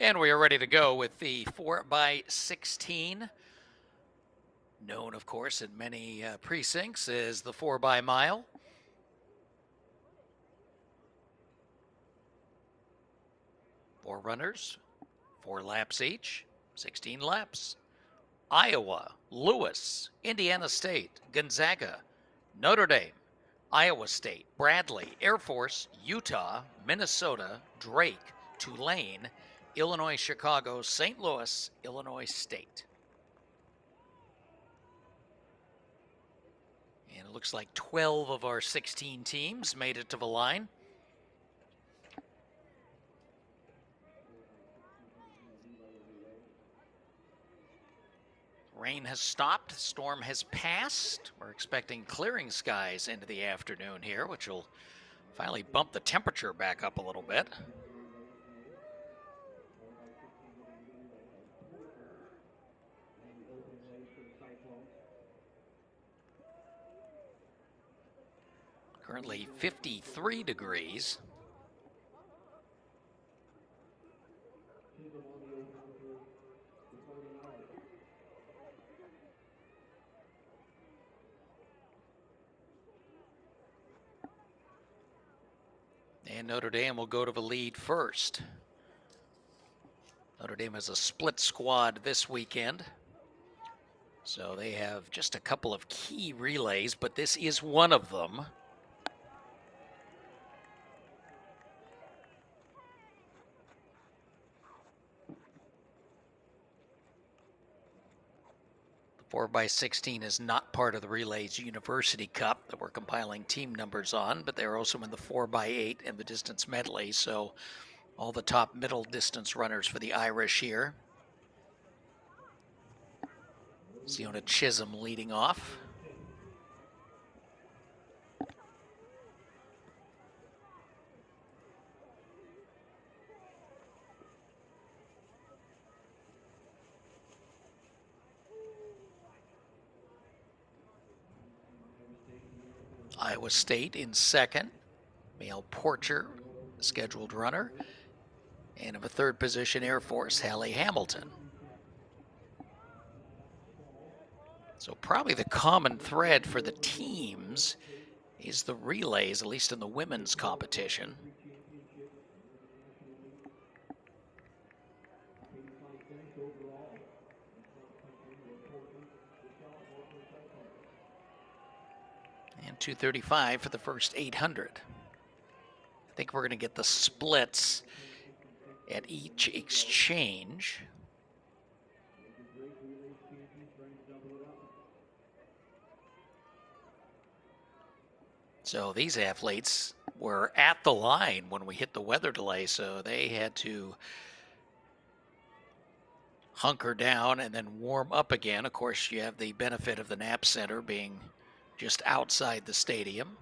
And we are ready to go with the 4x16, known, of course, in many precincts as the 4x mile. Four runners, 4 laps each, 16 laps. Iowa, Lewis, Indiana State, Gonzaga, Notre Dame, Iowa State, Bradley, Air Force, Utah, Minnesota, Drake, Tulane, Illinois, Chicago, St. Louis, Illinois State. And it looks like 12 of our 16 teams made it to the line. Rain has stopped, storm has passed. We're expecting clearing skies into the afternoon here, which will finally bump the temperature back up a little bit. Currently 53 degrees. And Notre Dame will go to the lead first. Notre Dame has a split squad this weekend. So they have just a couple of key relays, but this is one of them. The 4x16 is not part of the Relays University Cup that we're compiling team numbers on, but they're also in the 4x8 and the distance medley, so all the top middle distance runners for the Irish here. Siona Chisholm leading off. Iowa State in second. Male Porcher, scheduled runner. And of a third position, Air Force, Hallie Hamilton. So probably the common thread for the teams is the relays, at least in the women's competition. And 2:35 for the first 800. I think we're going to get the splits at each exchange. So these athletes were at the line when we hit the weather delay, so they had to hunker down and then warm up again. Of course, you have the benefit of the Knapp Center being just outside the stadium.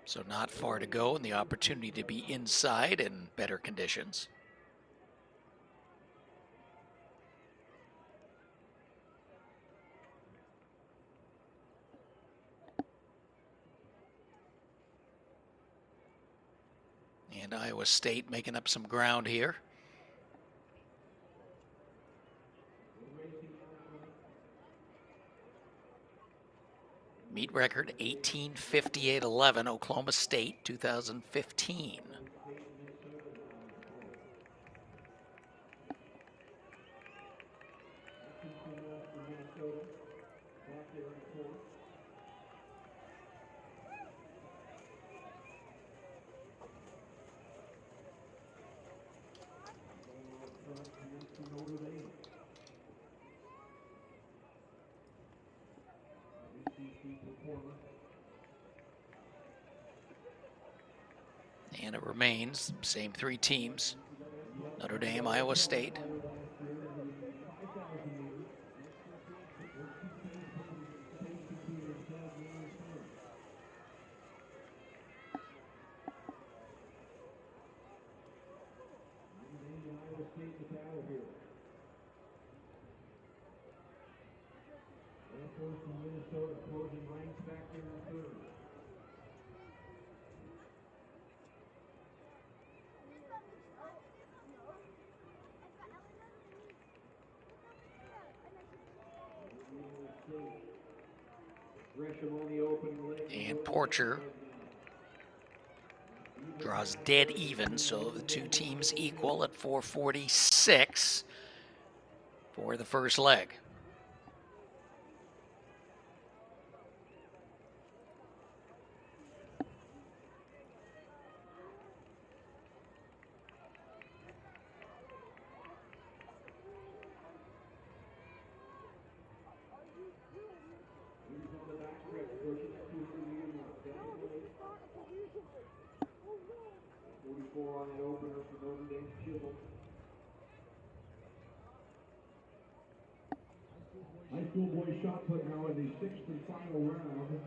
So not far to go and the opportunity to be inside in better conditions. And Iowa State making up some ground here. Meet record 18:58:11, Oklahoma State 2015. And it remains same three teams: Notre Dame, Iowa State. And Porcher draws dead even, so the two teams equal at 4:46 for the first leg. High school boys shot put now in the sixth and final round.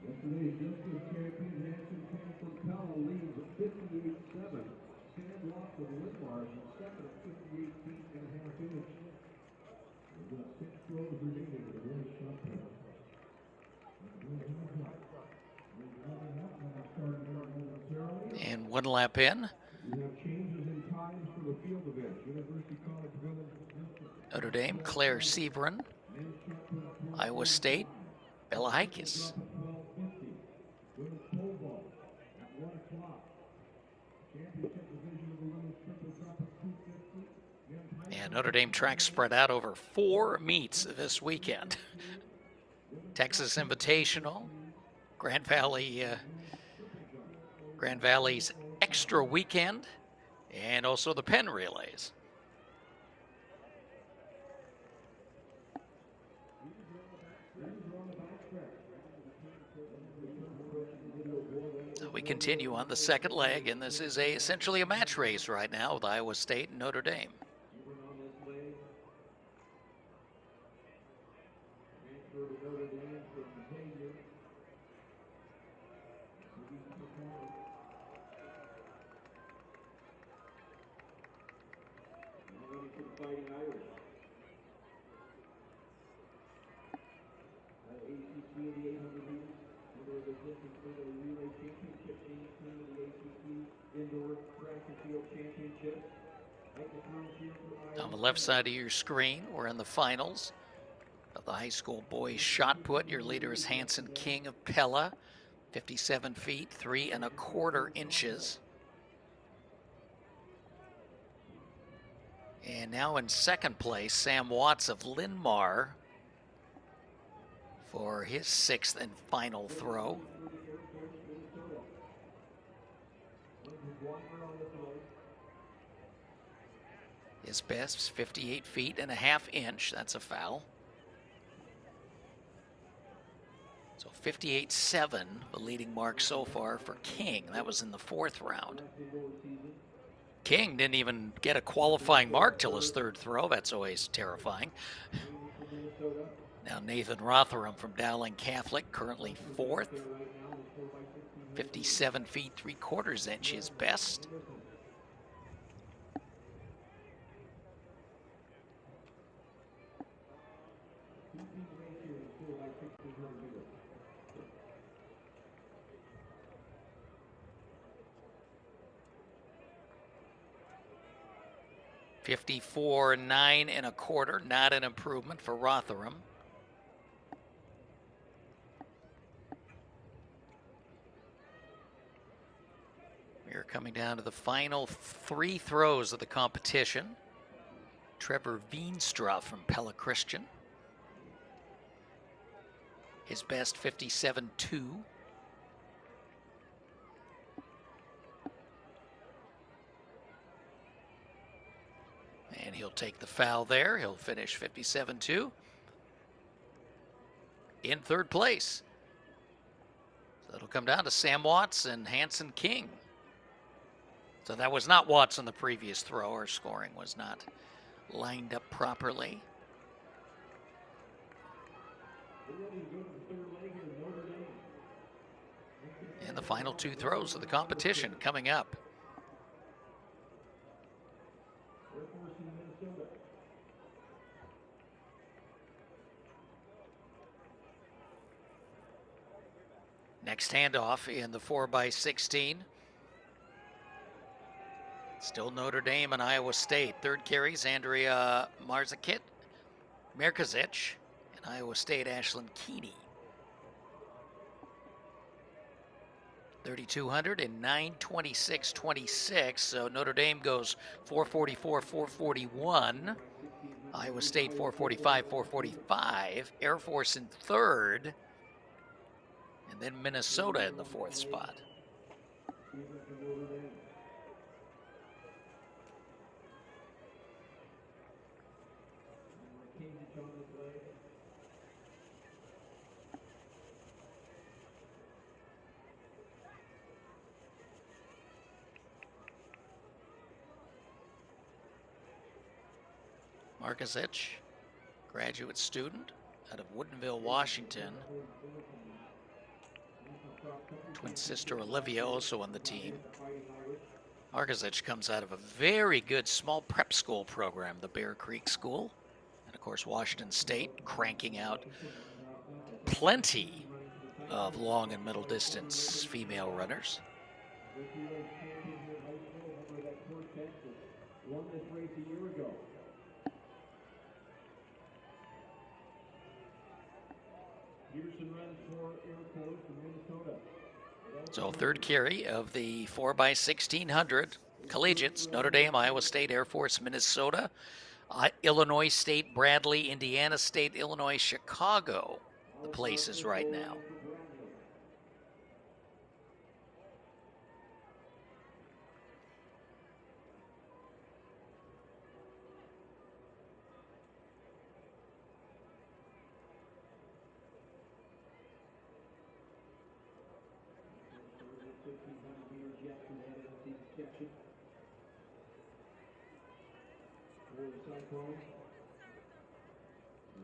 Yesterday's distance champion Hanson King from Pella leads 58-7. Sam Lock from Linmar is second at 58 feet and a half inches. We've got 6 throws remaining for the boys shot put. And one lap in. We have changes in times for the field events. University College Village. Notre Dame, Claire Sebron. Iowa State, Bella Heikes. And Notre Dame track spread out over 4 meets this weekend. Texas Invitational, Grand Valley's extra weekend, and also the Penn Relays. So we continue on the second leg, and this is essentially a match race right now with Iowa State and Notre Dame. On the left side of your screen, we're in the finals of the high school boys shot put. Your leader is Hanson King of Pella, 57 feet, 3 1/4 inches. And now in second place, Sam Watts of Linmar for his 6th and final throw. His best is 58 feet and a half inch. That's a foul. So 58.7, the leading mark so far for King. That was in the 4th round. King didn't even get a qualifying mark till his 3rd throw. That's always terrifying. Now Nathan Rotherham from Dowling Catholic, currently 4th. 57 feet 3/4 inches best. .54 9 1/4, not an improvement for Rotherham. We're coming down to the final 3 throws of the competition. Trevor Veenstra from Pella Christian. His best 57.2. And he'll take the foul there. He'll finish 57.2. In 3rd place, It'll come down to Sam Watts and Hanson King. So that was not Watts on the previous throw. Our scoring was not lined up properly. And the final two throws of the competition coming up. Next handoff in the 4x16. Still Notre Dame and Iowa State. Third carries, Andrea Marzikic, Merkazic, and Iowa State, Ashlyn Keeney. 3,200 and 9:26.26. So Notre Dame goes 444, 441. Iowa State 445, 445. Air Force in third. And then Minnesota in the fourth spot. Markazic, graduate student out of Woodinville, Washington. Twin sister Olivia also on the team. Markazic comes out of a very good small prep school program, the Bear Creek School. And of course, Washington State cranking out plenty of long and middle distance female runners. So third carry of the 4x1600 collegiates, Notre Dame, Iowa State, Air Force, Minnesota, Illinois State, Bradley, Indiana State, Illinois, Chicago, the places right now.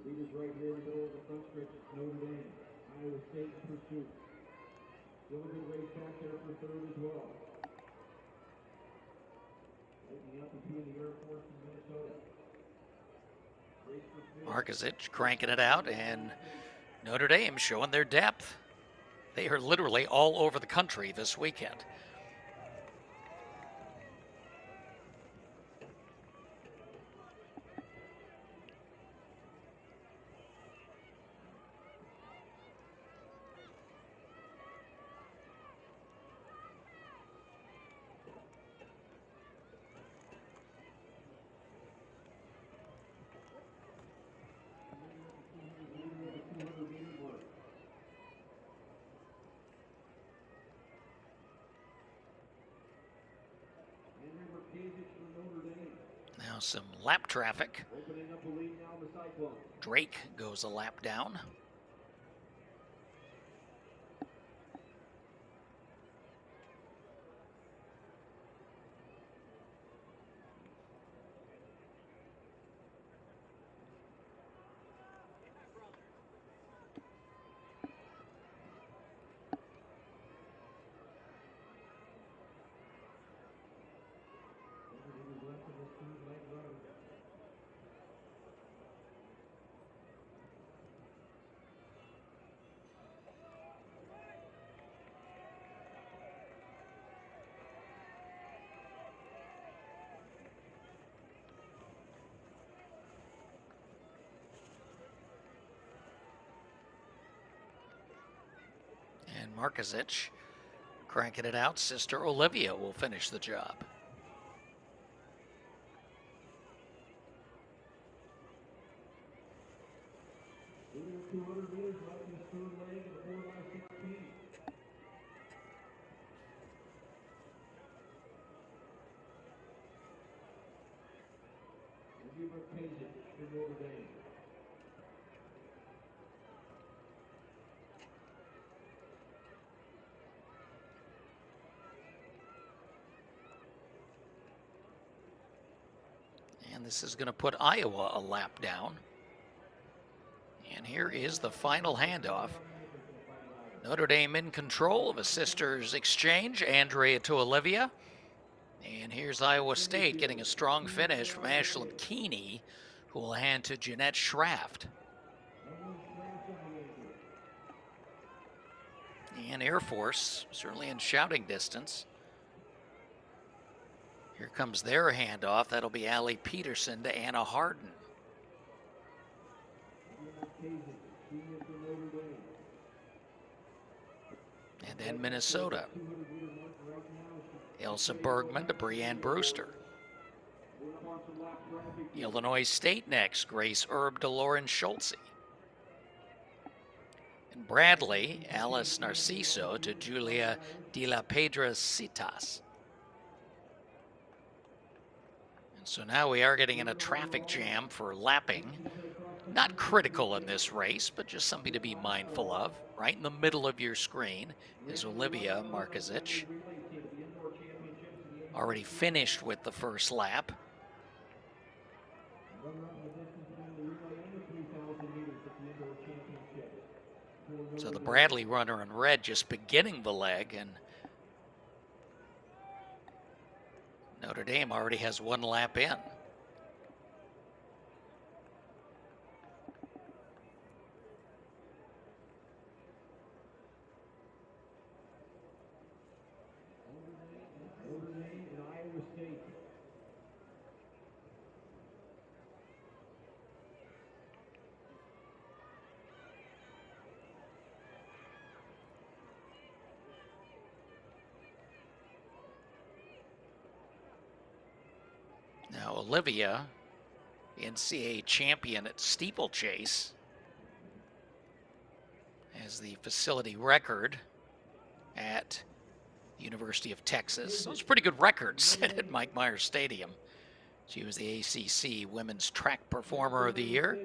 Leaders right here in the middle of the front stretch, Notre Dame, Iowa State in pursuit. Still a good race back there for third as well. Lightening up between the Air Force and Minnesota. Markazic cranking it out, and Notre Dame showing their depth. They are literally all over the country this weekend. Now some lap traffic. Drake goes a lap down. And Markazic cranking it out. Sister Olivia will finish the job. And this is going to put Iowa a lap down. And here is the final handoff. Notre Dame in control of a sisters exchange, Andrea to Olivia. And here's Iowa State getting a strong finish from Ashlyn Keeney, who will hand to Jeanette Schraft. And Air Force, certainly in shouting distance. Here comes their handoff. That'll be Allie Peterson to Anna Harden. And then Minnesota. Elsa Bergman to Breanne Brewster. Illinois State next, Grace Erb to Lauren Schultze. In Bradley, Alice Narciso to Julia de la Pedra Citas. And so now we are getting in a traffic jam for lapping. Not critical in this race, but just something to be mindful of. Right in the middle of your screen is Olivia Markozic. Already finished with the first lap. So the Bradley runner in red just beginning the leg, and Notre Dame already has one lap in. Now Olivia, NCAA champion at steeplechase, has the facility record at the University of Texas. Those pretty good records set at Mike Myers Stadium. She was the ACC Women's Track Performer of the Year,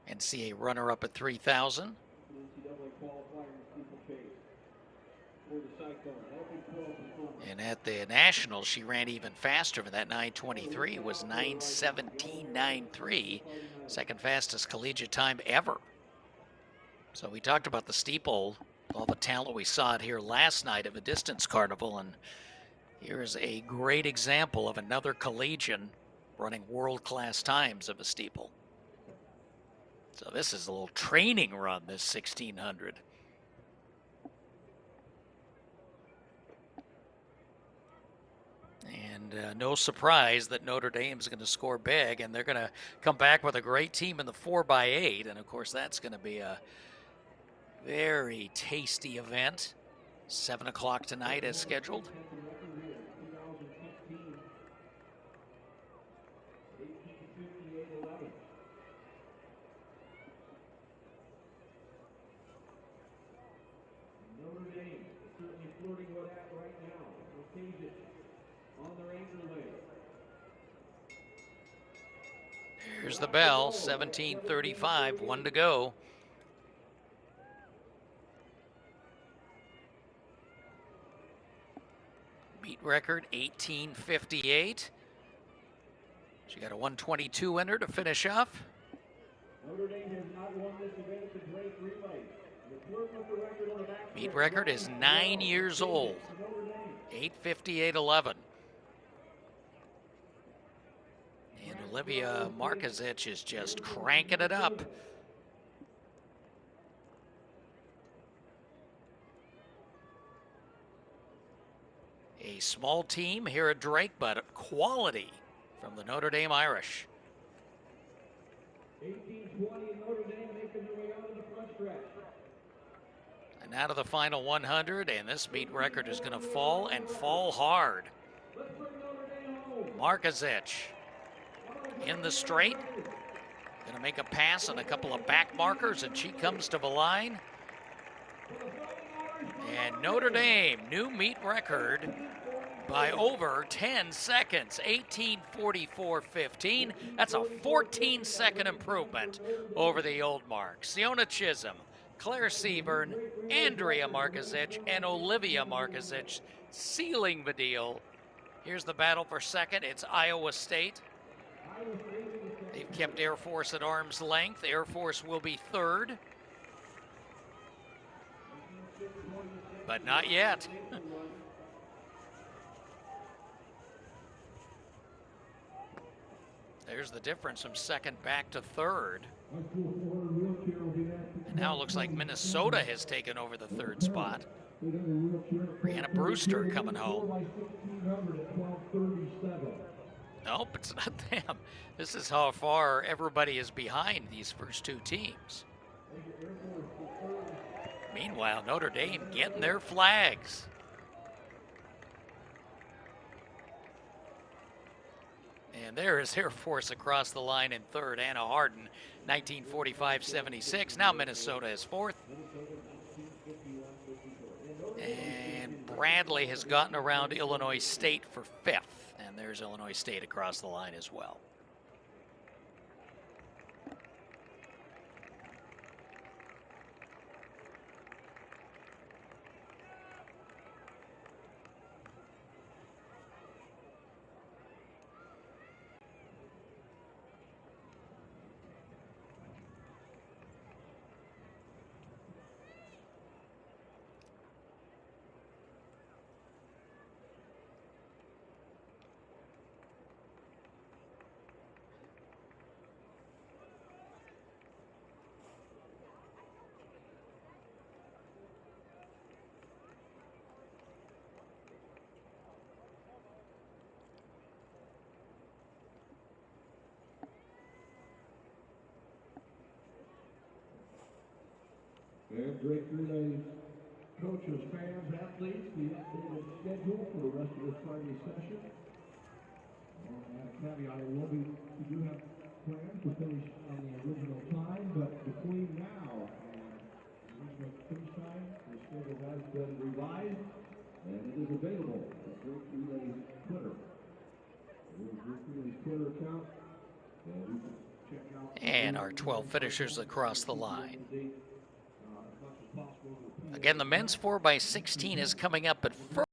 NCAA runner-up at 3,000. And at the Nationals, she ran even faster, but that 9:23 was 9:17.93, second fastest collegiate time ever. So we talked about the steeple, all the talent we saw it here last night of a distance carnival, and here's a great example of another collegian running world-class times of a steeple. So this is a little training run, this 1600. And no surprise that Notre Dame's going to score big, and they're going to come back with a great team in the 4x8. And, of course, that's going to be a very tasty event. 7 o'clock tonight as scheduled. Notre Dame certainly flirting with that right now. Occasion on their anchor leg. Here's the bell, 17:35, 1 to go. Meet record 18:58. She got a 1:22 in her to finish off. Notre Dame has not won this event at the Drake Relay. Meet record is 9 years old. 8:58.11. And Olivia Markozic is just cranking it up. A small team here at Drake, but quality from the Notre Dame Irish. 18:20 Notre Dame making their way out of the front stretch. And out of the final 100, and this meet record is going to fall and fall hard. Markozic in the straight, going to make a pass on a couple of back markers, and she comes to the line. And Notre Dame, new meet record by over 10 seconds, 18:44.15. That's a 14-second improvement over the old mark. Siona Chisholm, Claire Severn, Andrea Markozic, and Olivia Markozic sealing the deal. Here's the battle for second. It's Iowa State They've kept Air Force at arm's length. Air Force will be third, but not yet. There's the difference from second back to third. And now it looks like Minnesota has taken over the third spot. Brianna Brewster coming home. Nope, it's not them. This is how far everybody is behind these first two teams. Meanwhile, Notre Dame getting their flags. And there is Air Force across the line in third. Anna Harden, 1945-76. Now Minnesota is fourth. And Bradley has gotten around Illinois State for fifth. And there's Illinois State across the line as well. And great relay coaches, fans, athletes, the updated schedule for the rest of this Friday session. And a caveat, we do have plans to finish on the original time, but between now and the original finish time, the schedule has been revised, and it is available at Great Relay's Twitter. There's a Great Relay's Twitter account, and you can check out. And our 12 finishers across the line. Again, the men's 4x16 is coming up at first.